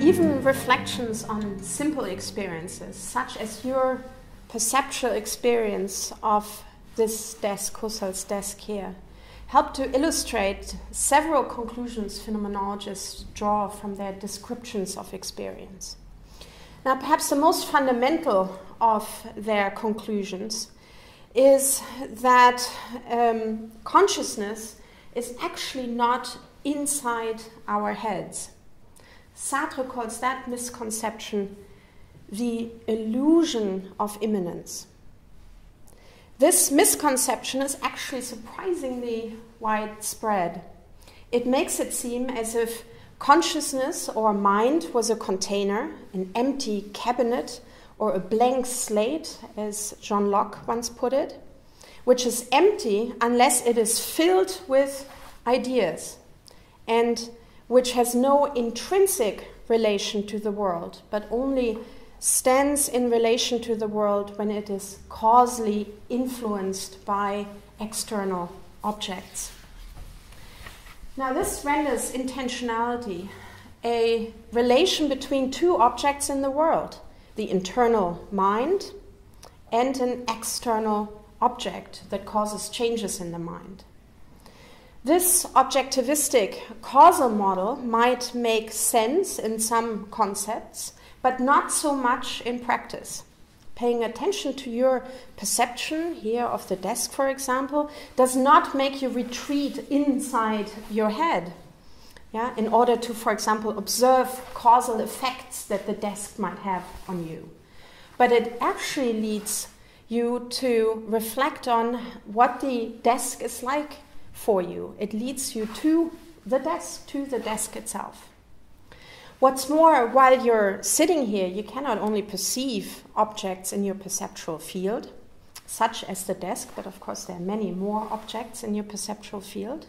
even reflections on simple experiences, such as your perceptual experience of this desk, Husserl's desk here, help to illustrate several conclusions phenomenologists draw from their descriptions of experience. Now, perhaps the most fundamental of their conclusions is that consciousness is actually not inside our heads. Sartre calls that misconception the illusion of immanence. This misconception is actually surprisingly widespread. It makes it seem as if consciousness or mind was a container, an empty cabinet, or a blank slate, as John Locke once put it, which is empty unless it is filled with ideas, and which has no intrinsic relation to the world, but only stands in relation to the world when it is causally influenced by external objects. Now, this renders intentionality a relation between two objects in the world, the internal mind and an external object that causes changes in the mind. This objectivistic causal model might make sense in some concepts, but not so much in practice. Paying attention to your perception here of the desk, for example, does not make you retreat inside your head, in order to, for example, observe causal effects that the desk might have on you. But it actually leads you to reflect on what the desk is like for you. It leads you to the desk itself. What's more, while you're sitting here, you cannot only perceive objects in your perceptual field, such as the desk, but of course there are many more objects in your perceptual field,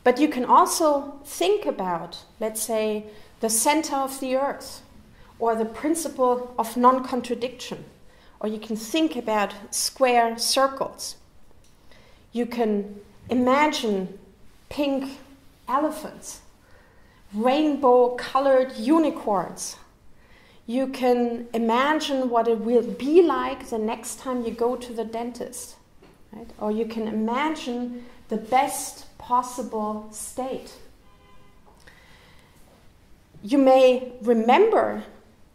but you can also think about, let's say, the center of the earth, or the principle of non-contradiction, or you can think about square circles. You can imagine pink elephants, rainbow-colored unicorns. You can imagine what it will be like the next time you go to the dentist, right? Or you can imagine the best possible state. You may remember,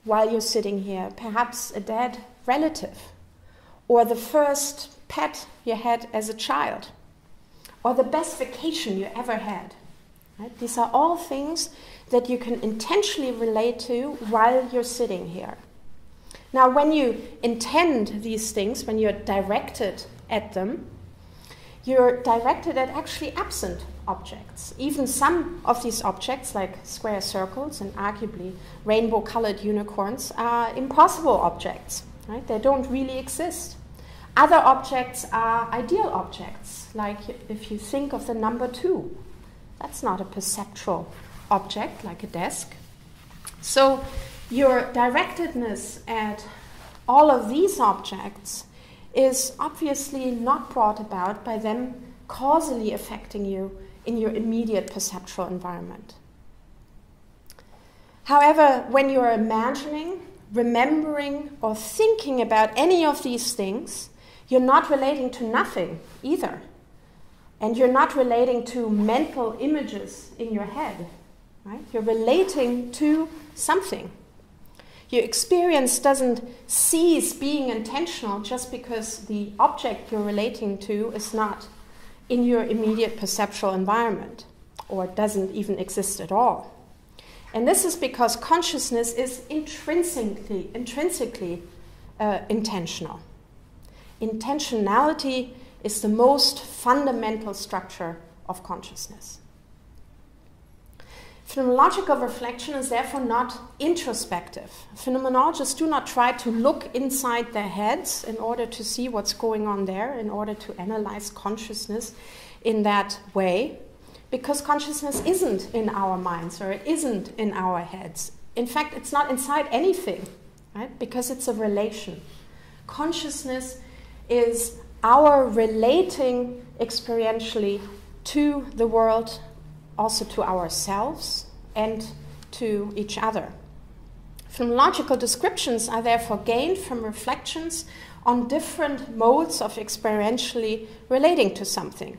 while you're sitting here, perhaps a dead relative, or the first pet you had as a child, or the best vacation you ever had. Right? These are all things that you can intentionally relate to while you're sitting here. Now, when you intend these things, when you're directed at them, you're directed at actually absent objects. Even some of these objects, like square circles and arguably rainbow-colored unicorns, are impossible objects. Right? They don't really exist. Other objects are ideal objects, like if you think of the number 2. That's not a perceptual object like a desk. So your directedness at all of these objects is obviously not brought about by them causally affecting you in your immediate perceptual environment. However, when you're imagining, remembering, or thinking about any of these things, you're not relating to nothing either. And you're not relating to mental images in your head, right? You're relating to something. Your experience doesn't cease being intentional just because the object you're relating to is not in your immediate perceptual environment, or doesn't even exist at all. And this is because consciousness is intrinsically intentional. Intentionality is the most fundamental structure of consciousness. Phenomenological reflection is therefore not introspective. Phenomenologists do not try to look inside their heads in order to see what's going on there, in order to analyze consciousness in that way, because consciousness isn't in our minds, or it isn't in our heads. In fact, it's not inside anything, right? Because it's a relation. Consciousness is our relating experientially to the world, also to ourselves and to each other. Phenomenological descriptions are therefore gained from reflections on different modes of experientially relating to something,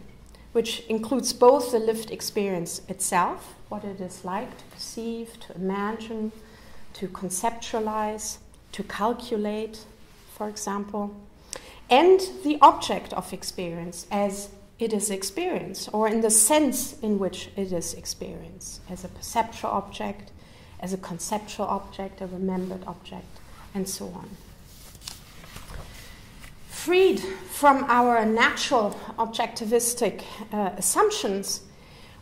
which includes both the lived experience itself, what it is like to perceive, to imagine, to conceptualize, to calculate, for example, and the object of experience as it is experienced, or in the sense in which it is experienced, as a perceptual object, as a conceptual object, a remembered object, and so on. Freed from our natural objectivistic assumptions,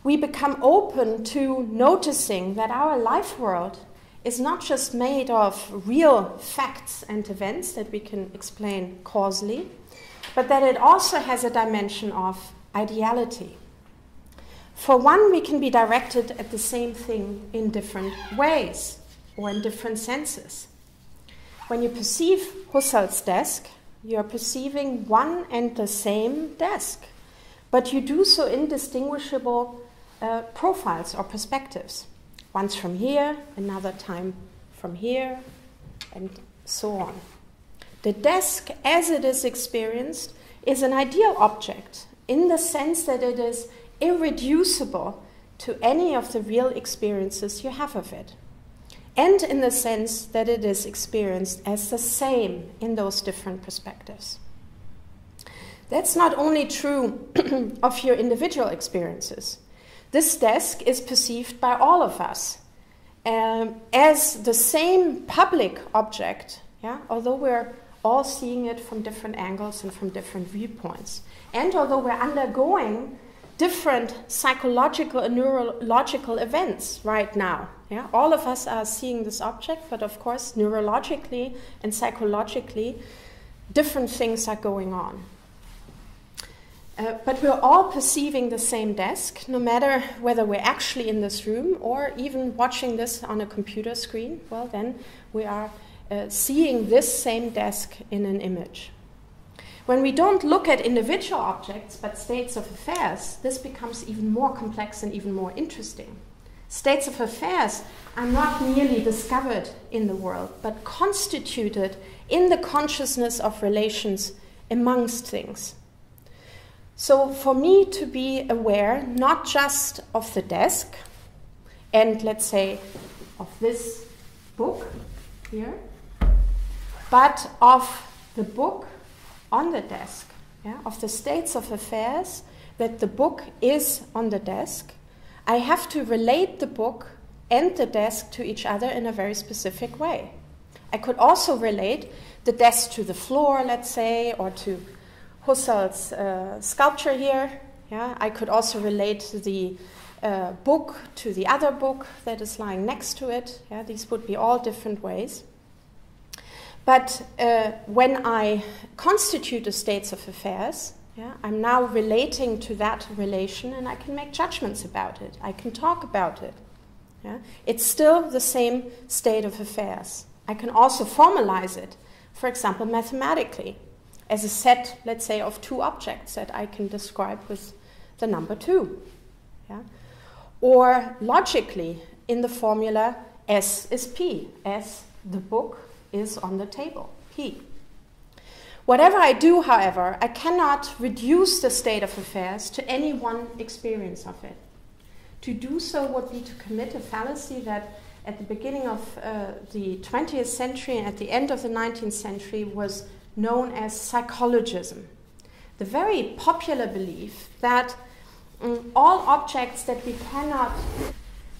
we become open to noticing that our life world is not just made of real facts and events that we can explain causally, but that it also has a dimension of ideality. For one, we can be directed at the same thing in different ways or in different senses. When you perceive Husserl's desk, you are perceiving one and the same desk, but you do so in distinguishable profiles or perspectives. Once from here, another time from here, and so on. The desk, as it is experienced, is an ideal object in the sense that it is irreducible to any of the real experiences you have of it, and in the sense that it is experienced as the same in those different perspectives. That's not only true of your individual experiences. This desk is perceived by all of us as the same public object, although we're all seeing it from different angles and from different viewpoints. And although we're undergoing different psychological and neurological events right now. All of us are seeing this object, but of course, neurologically and psychologically, different things are going on. But we're all perceiving the same desk, no matter whether we're actually in this room or even watching this on a computer screen. Well, then we are seeing this same desk in an image. When we don't look at individual objects, but states of affairs, this becomes even more complex and even more interesting. States of affairs are not merely discovered in the world, but constituted in the consciousness of relations amongst things. So for me to be aware not just of the desk and, let's say, of this book here, but of the book on the desk, of the states of affairs, that the book is on the desk, I have to relate the book and the desk to each other in a very specific way. I could also relate the desk to the floor, let's say, or to Husserl's sculpture here. I could also relate the book to the other book that is lying next to it. These would be all different ways. But when I constitute the states of affairs, I'm now relating to that relation, and I can make judgments about it. I can talk about it. It's still the same state of affairs. I can also formalize it, for example, mathematically, as a set, let's say, of two objects that I can describe with the number 2. Or logically, in the formula S is P, as the book is on the table, P. Whatever I do, however, I cannot reduce the state of affairs to any one experience of it. To do so would be to commit a fallacy that at the beginning of the 20th century and at the end of the 19th century was known as psychologism. The very popular belief that all objects that we cannot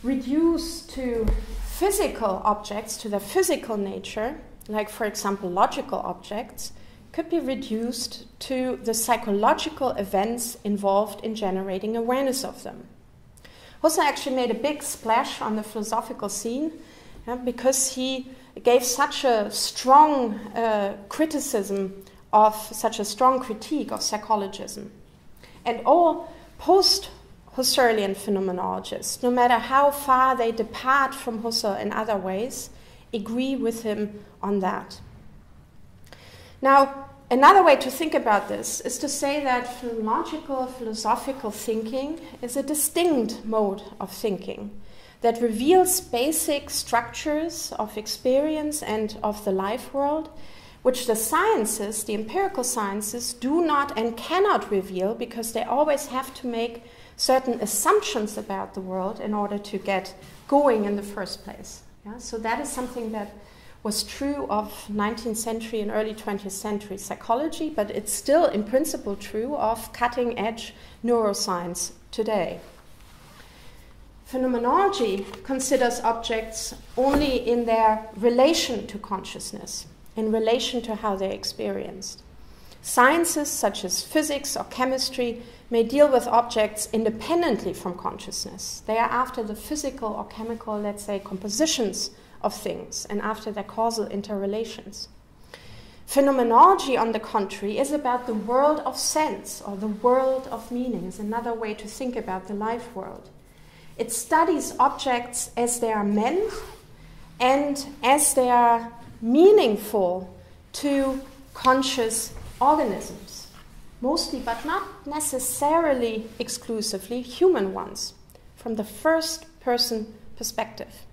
reduce to physical objects, to their physical nature, like for example logical objects, could be reduced to the psychological events involved in generating awareness of them. Husserl actually made a big splash on the philosophical scene because he gave such a strong criticism of, such a strong critique of psychologism. And all post-Husserlian phenomenologists, no matter how far they depart from Husserl in other ways, agree with him on that. Now, another way to think about this is to say that phenomenological, philosophical thinking is a distinct mode of thinking that reveals basic structures of experience and of the life world, which the sciences, the empirical sciences, do not and cannot reveal because they always have to make certain assumptions about the world in order to get going in the first place. Yeah? So that is something that was true of 19th century and early 20th century psychology, but it's still in principle true of cutting-edge neuroscience today. Phenomenology considers objects only in their relation to consciousness, in relation to how they're experienced. Sciences such as physics or chemistry may deal with objects independently from consciousness. They are after the physical or chemical, let's say, compositions of things and after their causal interrelations. Phenomenology, on the contrary, is about the world of sense or the world of meaning, is another way to think about the life world. It studies objects as they are meant and as they are meaningful to conscious organisms, mostly but not necessarily exclusively human ones, from the first person perspective.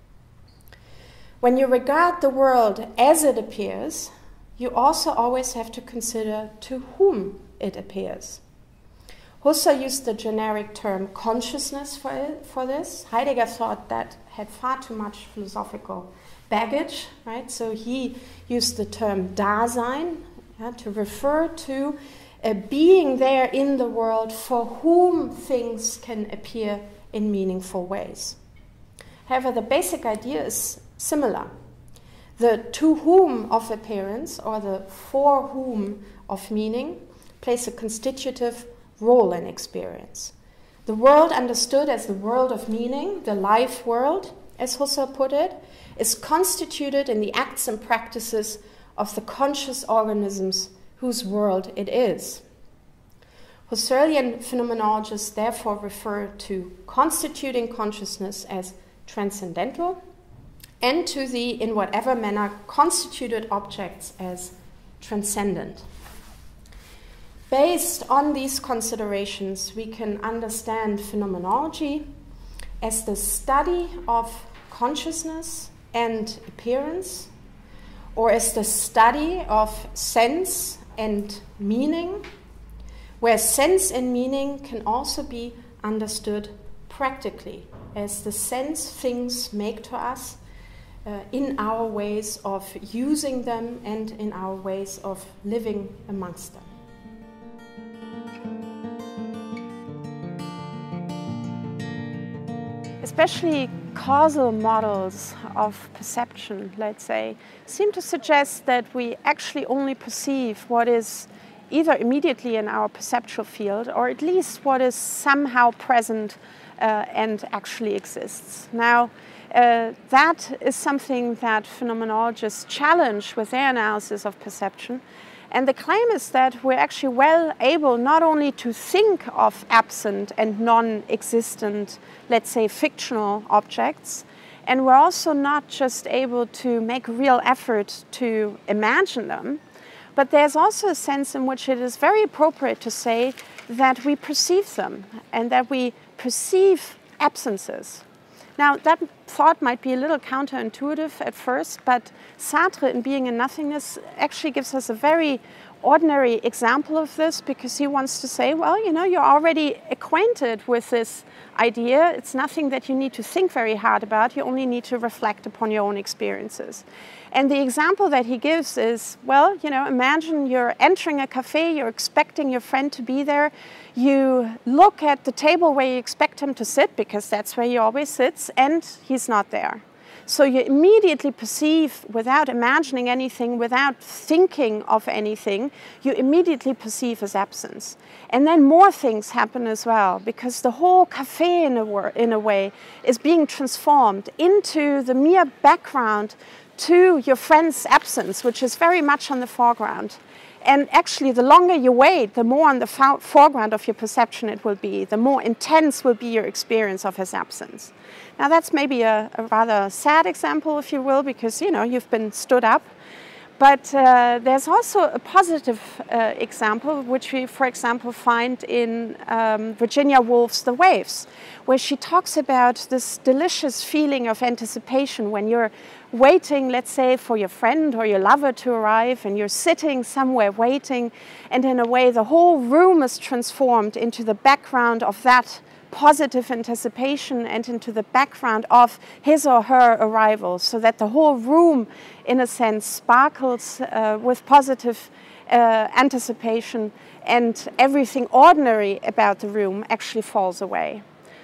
When you regard the world as it appears, you also always have to consider to whom it appears. Husserl used the generic term consciousness for this. Heidegger thought that had far too much philosophical baggage, right? So he used the term Dasein to refer to a being there in the world for whom things can appear in meaningful ways. However, the basic idea is similar. The to whom of appearance, or the for whom of meaning, plays a constitutive role in experience. The world understood as the world of meaning, the life world, as Husserl put it, is constituted in the acts and practices of the conscious organisms whose world it is. Husserlian phenomenologists therefore refer to constituting consciousness as transcendental and to the, in whatever manner, constituted objects as transcendent. Based on these considerations, we can understand phenomenology as the study of consciousness and appearance, or as the study of sense and meaning, where sense and meaning can also be understood practically, as the sense things make to us in our ways of using them and in our ways of living amongst them. Especially causal models of perception, let's say, seem to suggest that we actually only perceive what is either immediately in our perceptual field or at least what is somehow present and actually exists. Now, that is something that phenomenologists challenge with their analysis of perception. And the claim is that we're actually well able not only to think of absent and non-existent, let's say, fictional objects, and we're also not just able to make a real effort to imagine them, but there's also a sense in which it is very appropriate to say that we perceive them and that we perceive absences. Now, that thought might be a little counterintuitive at first, but Sartre in Being and Nothingness actually gives us a very ordinary example of this, because he wants to say, well, you know, you're already acquainted with this idea. It's nothing that you need to think very hard about. You only need to reflect upon your own experiences. And the example that he gives is, well, you know, imagine you're entering a cafe, you're expecting your friend to be there. You look at the table where you expect him to sit, because that's where he always sits, and he's not there. So you immediately perceive, without imagining anything, without thinking of anything, you immediately perceive his absence. And then more things happen as well, because the whole cafe, in a way, is being transformed into the mere background to your friend's absence, which is very much on the foreground. And actually, the longer you wait, the more on the foreground of your perception it will be, the more intense will be your experience of his absence. Now, that's maybe a rather sad example, if you will, because, you know, you've been stood up. But there's also a positive example, which we, for example, find in Virginia Woolf's The Waves, where she talks about this delicious feeling of anticipation when you're waiting, let's say, for your friend or your lover to arrive, and you're sitting somewhere waiting, and in a way the whole room is transformed into the background of that positive anticipation and into the background of his or her arrival, so that the whole room, in a sense, sparkles with positive anticipation, and everything ordinary about the room actually falls away.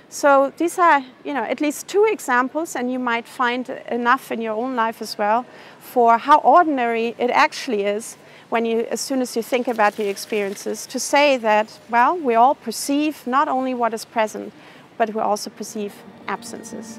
So these are, at least two examples, and you might find enough in your own life as well, for how ordinary it actually is when as soon as you think about your experiences, to say that, well, we all perceive not only what is present, but we also perceive absences.